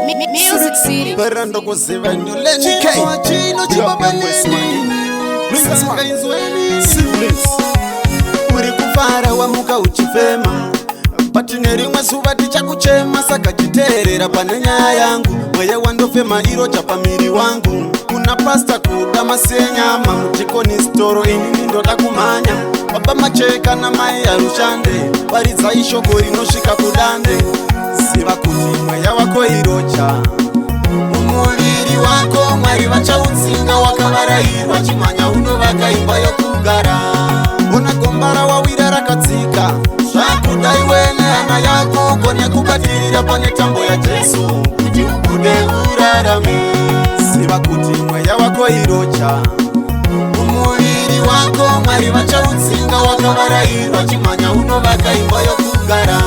Music City. Berando kuziva nyuleni Chino chino chibabeleni Lusanga inzweni Siblings Uri kufara wamuka uchifema Patine rimwe zuva tichakuchema Saka chiterera pane nyaya yangu Mweya wandofema iro chapamiri wangu Kuna pasta kuda masenyama Mutikoni storo inini ndoda kumanya Baba macheka na mai arushande Waridza ishoko rinosvika kudande Ziva kuti mweya wako irocha Mumuviri wako Mwari vachautsinga wakavarairwa Chimanya unovaka imba yokugara Una gombara wawira rakadzika Zvakudai wene hana yako Kone kubatirira pane tambo ya Jesu Kuti ubude urarame Ziva kuti mweya wako irocha Mumuviri wako Mwari vachautsinga wakavarairwa Chimanya unovaka imba yokugara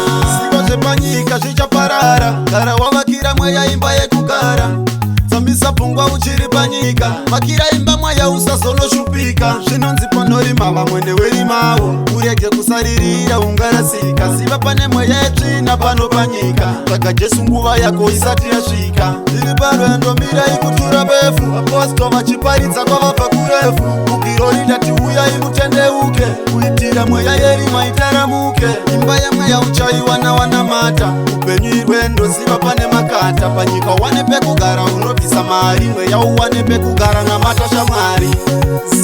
Ziva zvepanyika zvichaparara Gara wavakira mweya imba yekugara Zambisa pungwa uchiri panyika Vakira imba mweya usazonoshupika Zvinonzi panorima vamwende werimavo Urege kusaririra ungarasika Ziva pane mweya yetsvina pano panyika Saka Jesu nguva yako isati yasvika Ndiri parwendo mirai kutura befu Aposto vachiparidza kwavabva kurefu Bukiro ridati uyai mutendeuke Kuitira mweya yerima itaramuke Imba yamweya uchaiwana wanamata Upenyu irwendo ziva pane makata Panyika wane pekugara unobvisa mari Mweya uwane pekugara namatasha Mwari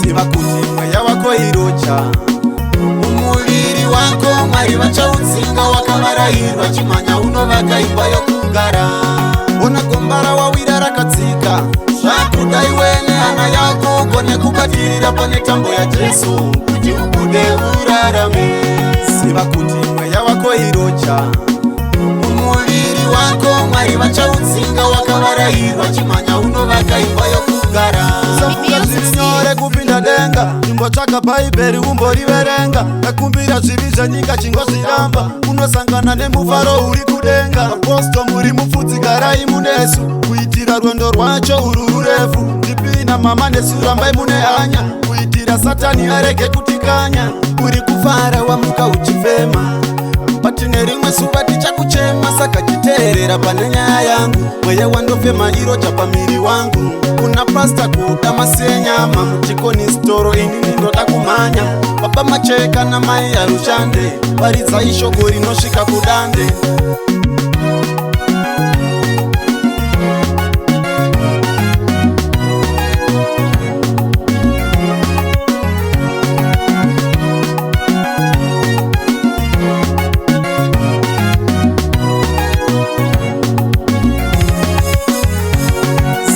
Ziva kuti mweya wako irocha Mumuviri wako Mwari vachautsinga wakavarairwa Chimanya unovaka imba yokugara Una gombara wawira rakadzika Zvakudai wene hana yako Kone kubatirira pane tambo ya Jesu Kuti ubude urarame Ziva kuti mweya wako irocha Mumuviri wako Mwari vachautsinga wakavarairwa Chimanya unovaka imba yokugara Usafunga zviri nyore kupinda denga Imbotsvaka bhaibheri umboriverenga Takumbira zvivi zvenyika chingozviramba Unosangana nemufaro uri kudenga Aposto muri mupfudzi garai munesu Kuitira rwendo rwacho uru rurefu Ndipina mama nesu rambai mune hanya Kuitira satani arege kutikanya Uri kufara wamuka uchifema Patine rimwe zuva tichakuchema Saka chiterera pane nyaya yangu Mweya wandofema iro chapamiri wangu Kuna pasta kuda masenyama Mutikoni storo inini ndoda kumanya Baba macheka na mai arushande Waridza ishoko rinosvika kudande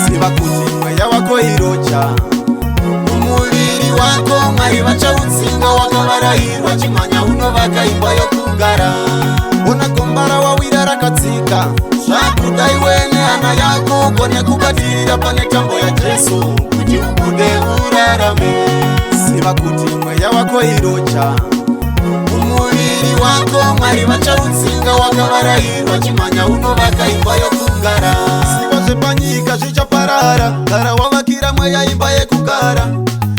Ziva kuti mweya wako irocha Mumuviri wako Mwari vachautsinga wakavarairwa Chimanya unovaka imba yokugara Una gombara wawira rakadzika Zvakudai wene hana yako Kone kubatirira pane tambo ya Jesu Kuti ubude urarame Ziva kuti mweya wako irocha Mumuviri wako Mwari vachautsinga wakavarairwa Chimanya unovaka imba yokugara Ziva zvepanyika zvichaparara Gara wavakira mweya imba yekugara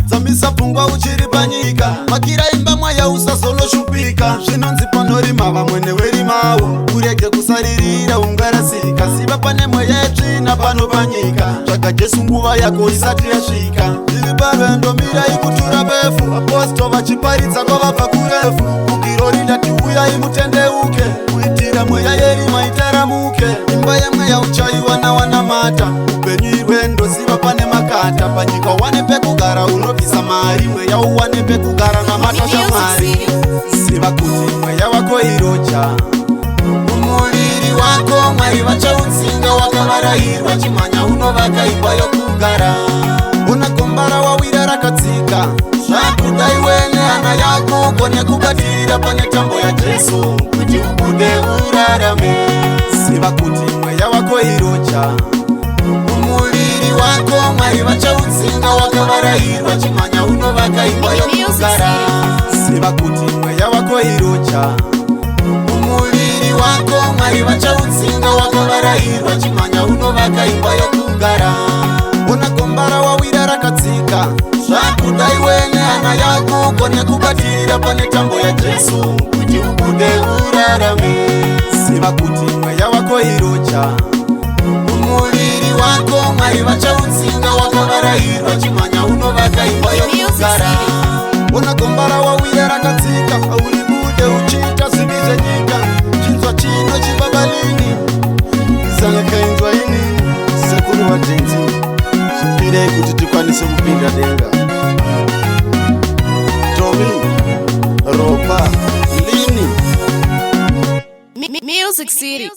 Zambisa pungwa uchiri panyika Vakira imba mweya usazonoshupika Zvinonzi panorima vamwene werimavo Urege kusaririra ungarasika Ziva pane mweya yetsvina pano panyika Tsvaga Jesu nguva yako isati yasvika Ndiri parwendo mirai kutura befu Aposto vachiparidza kwavabva kurefu Bukiro ridati uyai mutendeuke Kuitira mweya yerima itaramuke Imba yamweya uchaiwana wanamata Upenyu irwendo ziva pane makata Panyika wane pekugara unobvisa mari Mweya uwane pekugara namatasha Mwari Ziva kuti mweya wako irocha Mumuviri wako Mwari vachautsinga wakavarairwa Chimanya unovaka imba yokugara Una gombara wawira rakadzika Zvakudai wene hana yako Kone kubatirira pane tambo ya Jesu Kuti ubude urarame Ziva kuti mweya wako irocha Mumuviri wako Mwari vachautsinga wakavarairwa Chimanya unovaka imba yokugara Ziva kuti mweya wako irocha Mumuviri wako Mwari vachautsinga wakavarairwa Chimanya unovaka imba yokugara Una gombara wawira rakadzika Zvakudai wene hana yako Kone kubatirira pane tambo ya Jesu Kuti ubude urarame Ziva kuti mweya wako irocha wako Mwari vachautsinga wakavarayirwa chimhanya unovaka imba yokugara. Ona gombara wauya rakatsika uribude uchiita zivi zvenyika. Chinzwa chino chibabalini sakainzwa ini sekuru watenzi zvipirei kuti tikwanise kupinda denga. Tomi Ropa Lini Music City.